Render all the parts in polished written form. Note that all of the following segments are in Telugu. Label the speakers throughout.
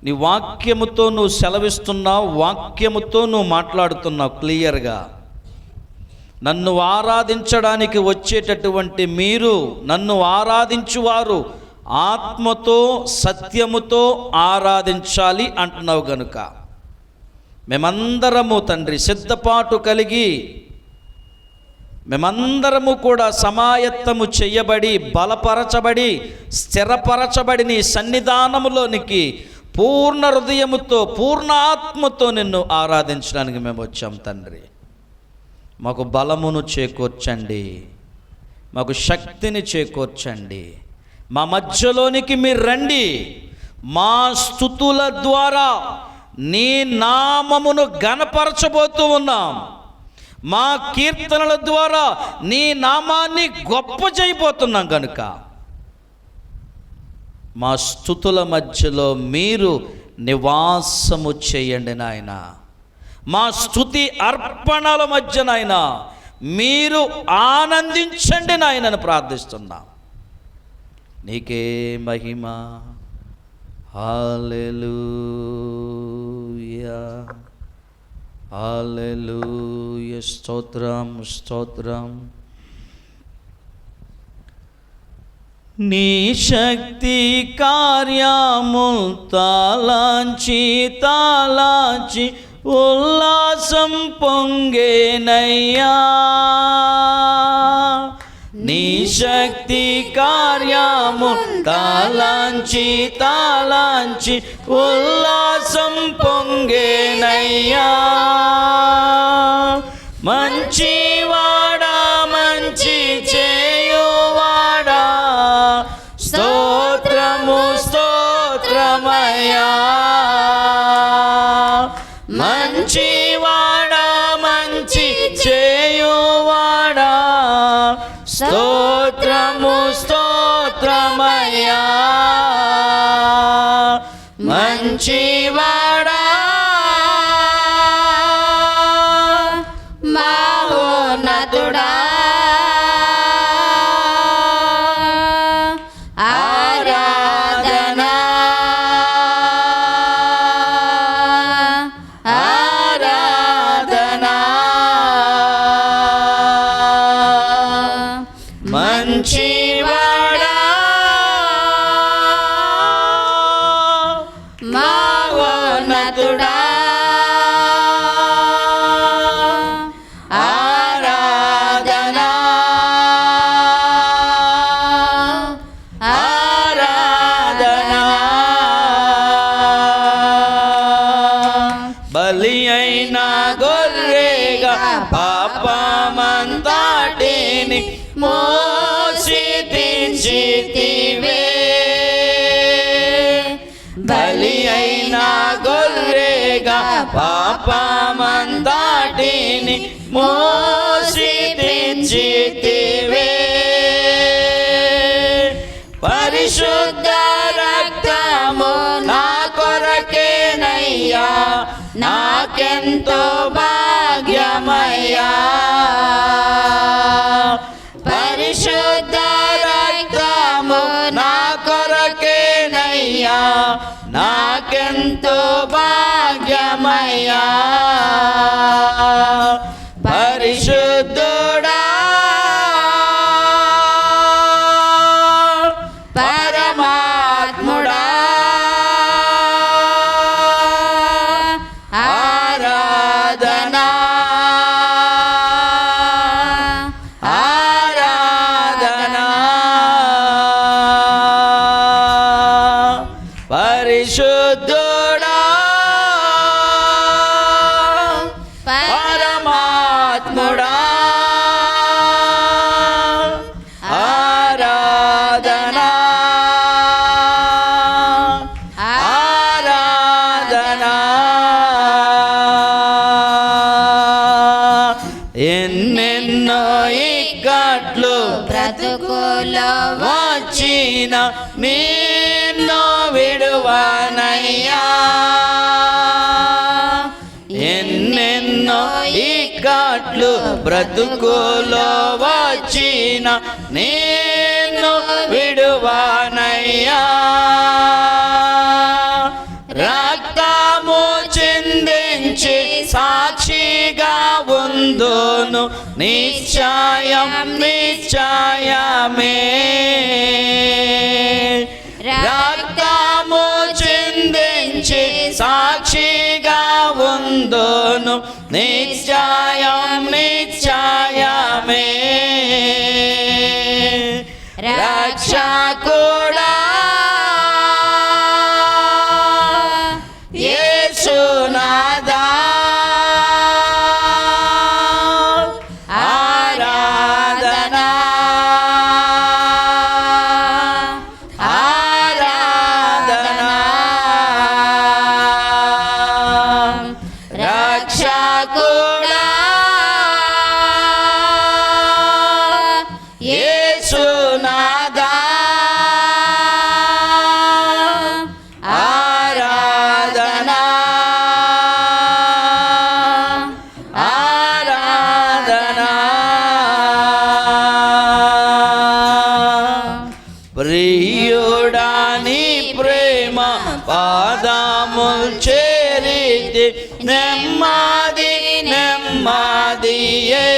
Speaker 1: నీ వాక్యముతో నువ్వు సెలవిస్తున్నావు, వాక్యముతో నువ్వు మాట్లాడుతున్నావు క్లియర్గా. నన్ను ఆరాధించడానికి వచ్చేటటువంటి మీరు, నన్ను ఆరాధించువారు ఆత్మతో సత్యముతో ఆరాధించాలి అంటున్నావు గనుక మేమందరము తండ్రి సిద్ధపాటు కలిగి, మేమందరము కూడా సమాయత్తము చెయ్యబడి, బలపరచబడి, స్థిరపరచబడి నీ సన్నిధానములోనికి పూర్ణ హృదయముతో, పూర్ణ ఆత్మతో నిన్ను ఆరాధించడానికి మేము వచ్చాం తండ్రి. మాకు బలమును చేకూర్చండి, మాకు శక్తిని చేకూర్చండి. మా మధ్యలోనికి మీరు రండి. మా స్తుతుల ద్వారా నీ నామమును ఘనపరచబోతూ ఉన్నాం. మా కీర్తనల ద్వారా నీ నామాన్ని గొప్ప చేయబోతున్నాం కనుక మా స్తుతుల మధ్యలో మీరు నివాసము చేయండి నాయన. మా స్తుతి అర్పణల మధ్య నాయన మీరు ఆనందించండి నాయనని ప్రార్థిస్తున్నా. నీకే మహిమ. హల్లెలూయా, హల్లెలూయా. స్తోత్రం, స్తోత్రం. నీ శక్తి కార్యముల్ తాళాంచి తాళాంచి ఉల్లాసం పొంగేనయ్యా. నీ శక్తి కార్యము తాళాంచి తాళాంచి ఉల్లాసం పొంగేనయ్యా. మంచివాడా, మంచి చేయువాడా, స్తోత్రము స్తోత్రమయ్యా. మంచివాడా, మంచి చేయువాడా, స్తోత్రము స్తోత్రమయ్యా. మంచివాడా,
Speaker 2: మహోన్నతుడా, ఆరాధనా ఆరాధనా.
Speaker 1: మంచివాడా,
Speaker 2: మహోన్నతుడా, ఆరాధనా
Speaker 1: ఆరాధనా. బలి అయిన గొర్రెగా పాపమంతటిని మోసి తెచ్చితివే. బలి అయిన గొర్రెగా పాపమంతటిని మోసి తెచ్చితివే. పరిశుద్ధ రక్తము నా కొరకేనయ్యా, నాకెంతో భాగ్యమయ్యా. పరిశుద్ధ రక్తము నా కొరకేనయ్యా, నాకెంతో భాగ్యమయ్యా. పరిశుద్ధుడా, పరమాత్ముడా, ఆరాధనా ఆరాధనా. పరిశుద్ధుడా, పరమాత్ముడా, ఆరాధనా ఆరాధనా. ఎన్నెన్నో ఇక్కట్లు
Speaker 2: బ్రతుకులో
Speaker 1: వచ్చిన నిన్ను విడువనయ్యా. ఎన్నెన్నో ఇక్కట్లు బ్రతుకులో వచ్చిన నిన్ను విడువనయ్యా. చిందించి సాక్షిగా ఉందును నిశ్చయం నిశ్చయమే. రక్తము చిందించి సాక్షిగా ఉందును నిశ్చయం నిశ్చయమే. రక్షకుడా యేసునాథా ఆరాధనా ఆరాధనా. రక్షకుడా యేసునాథా ఆరాధనా ఆరాధనా. ప్రియుడా నీ ప్రేమ పాదముల్ చేరితి నెమ్మది నెమ్మదియే.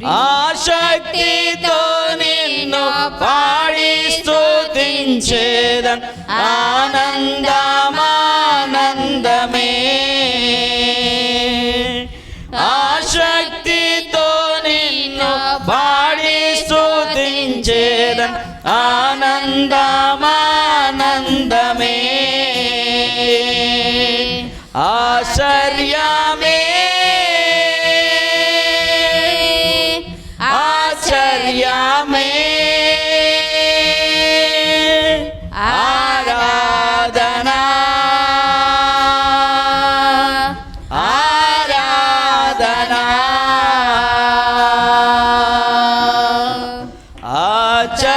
Speaker 1: ఆసక్తితో నిన్ను పాడి స్తుతించేదన్ ఆనందమానందమే. ఆసక్తితో నిన్ను పాడి స్తుతించేదన్ ఆనందమానందమే. ఆశ్చర్యమే ఆశ్చర్యమే. ఆరాధనా ఆరాధనా.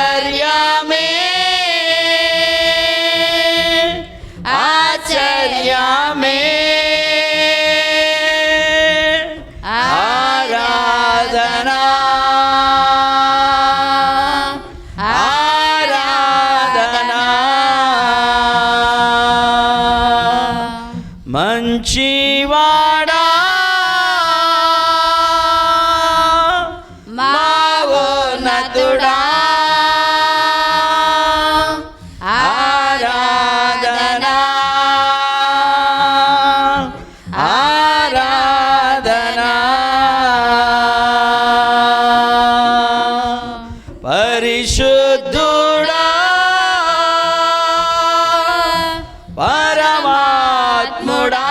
Speaker 1: ఆశ్చర్యమే ఆశ్చర్యమే. ఆరాధనా ఆరాధనా. మంచివాడా మావోన్నతుడా ఆరాధనా ఆరాధనా. పరిశుద్ధుడా పరమాత్ముడా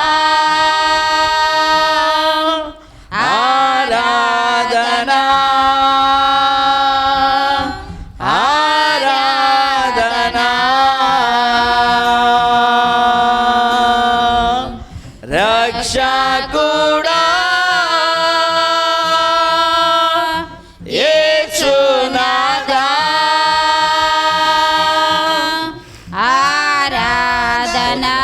Speaker 1: ఆరాధనా ఆరాధనా. రక్షకుడా యేసునాథా
Speaker 2: ఆరాధనా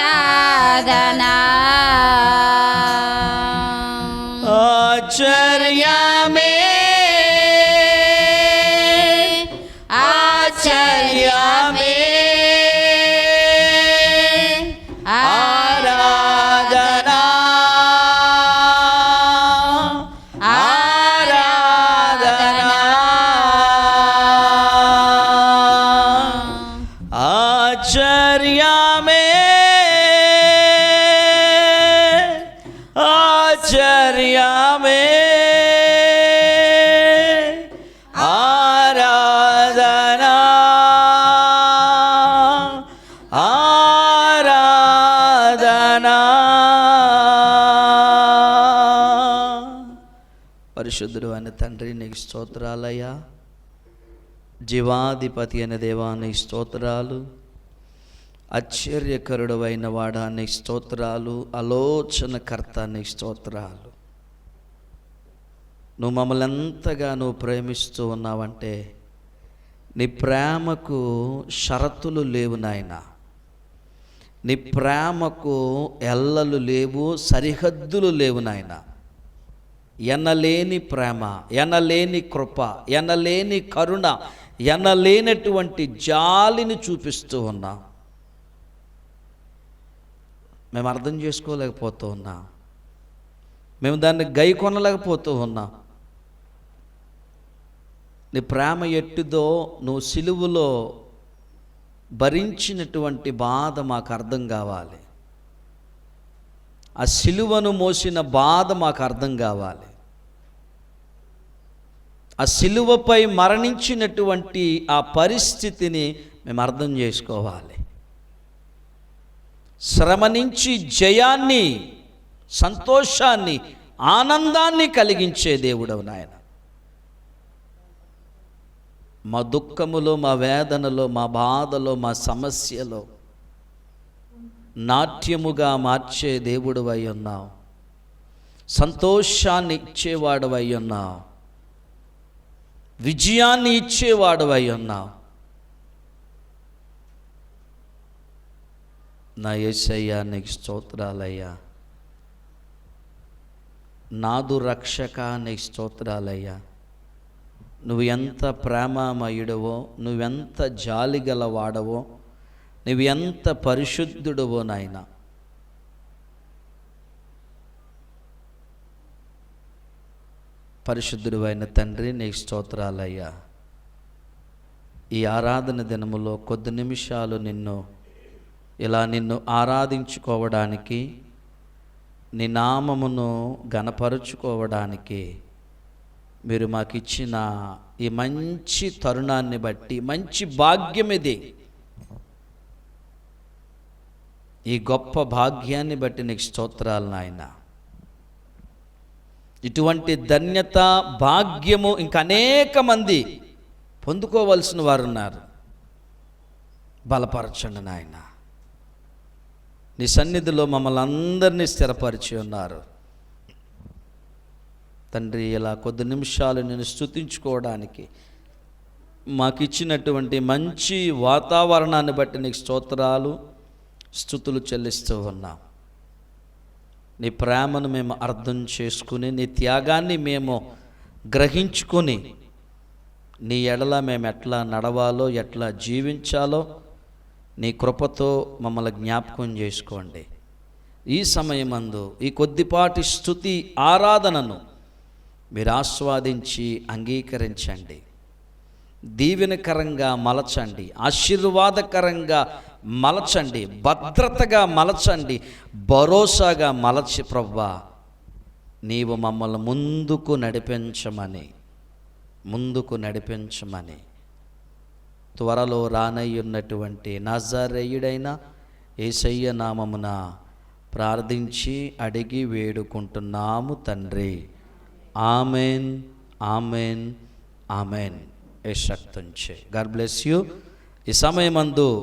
Speaker 2: ఆరాధనా.
Speaker 1: ఆశ్చర్యమే ఆశ్చర్యమే. ఆరాధనా ఆరాధనా. ఆశ్చర్యమే ఆశ్చర్యమే. ఆరాధనా ఆరాధనా. పరిశుద్ధుడు అయిన తండ్రి నీకు స్తోత్రాలయ్యా. జీవాధిపతి అయిన దేవా నీకు స్తోత్రాలు. ఆశ్చర్యకరుడు అయిన వాడా నీకు స్తోత్రాలు. ఆలోచనకర్త నీకు స్తోత్రాలు. నువ్వు మమ్మల్ని ఎంతగా నువ్వు ప్రేమిస్తూ ఉన్నావంటే నీ ప్రేమకు షరతులు లేవు నాయన. నీ ప్రేమకు ఎల్లలు లేవు, సరిహద్దులు లేవు నాయన. ఎనలేని ప్రేమ, ఎనలేని కృప, ఎనలేని కరుణ, ఎనలేనటువంటి జాలిని చూపిస్తూ ఉన్నాం. మేము అర్థం చేసుకోలేకపోతూ ఉన్నాం. మేము దాన్ని గైకొనలేకపోతూ ఉన్నాం. నీ ప్రేమ ఎట్టిదో నువ్వు సిలువలో భరించినటువంటి బాధ మాకు అర్థం కావాలి. ఆ సిలువను మోసిన బాధ మాకు అర్థం కావాలి. ఆ సిలువపై మరణించినటువంటి ఆ పరిస్థితిని మేము అర్థం చేసుకోవాలి. శ్రమ నుంచి జయాన్ని, సంతోషాన్ని, ఆనందాన్ని కలిగించే దేవుడవు నాయన. మా దుఃఖములో, మా వేదనలో, మా బాధలో, మా సమస్యలో నాట్యముగా మార్చే దేవుడవై ఉన్నావు. సంతోషాన్ని ఇచ్చేవాడవై ఉన్నావు. విజయాన్ని ఇచ్చేవాడవై ఉన్నావు. నా యేసయ్యా నీకు స్తోత్రాలయ్యా. నాదు రక్షక నీకు స్తోత్రాలయ్యా. నువ్వు ఎంత ప్రేమమయుడవో, నువ్వెంత జాలిగల వాడవో, నువ్వు ఎంత పరిశుద్ధుడవో నాయన. పరిశుద్ధుడు అయిన తండ్రి నీకు స్తోత్రాలయ్యా. ఈ ఆరాధన దినములో కొద్ది నిమిషాలు నిన్ను ఆరాధించుకోవడానికి, నీ నామమును ఘనపరుచుకోవడానికి మీరు మాకు ఇచ్చిన ఈ మంచి తరుణాన్ని బట్టి, మంచి భాగ్యం ఇది, ఈ గొప్ప భాగ్యాన్ని బట్టి నీకు స్తోత్రాలు నాయన. ఇటువంటి ధన్యత, భాగ్యము ఇంకా అనేక మంది పొందుకోవలసిన వారు ఉన్నారు. బలపరచండి నాయన. నీ సన్నిధిలో మమ్మల్ని అందరినీ స్థిరపరిచి ఉన్నారు తండ్రి. ఇలా కొద్ది నిమిషాలు నేను స్తుతించుకోవడానికి మాకు ఇచ్చినటువంటి మంచి వాతావరణాన్ని బట్టి నీకు స్తోత్రాలు, స్తుతులు చెల్లిస్తూ ఉన్నాం. నీ ప్రేమను మేము అర్థం చేసుకుని, నీ త్యాగాన్ని మేము గ్రహించుకొని, నీ ఎడల మేము ఎట్లా నడవాలో, ఎట్లా జీవించాలో నీ కృపతో మమ్మల్ని జ్ఞాపకం చేసుకోండి. ఈ సమయమందు ఈ కొద్దిపాటి స్తుతి ఆరాధనను మీరు ఆస్వాదించి అంగీకరించండి. దీవెనకరంగా మలచండి, ఆశీర్వాదకరంగా మలచండి, భద్రతగా మలచండి, భరోసాగా మలచి ప్రభువా నీవు మమ్మల్ని ముందుకు నడిపించమని త్వరలో రానయ్యున్నటువంటి నజరేయుడైన యేసయ్య నామమున ప్రార్థించి అడిగి వేడుకుంటున్నాము తండ్రి. Amen, amen, amen. ఏ శక్తుంచే. God bless you. ఈ సమయమందు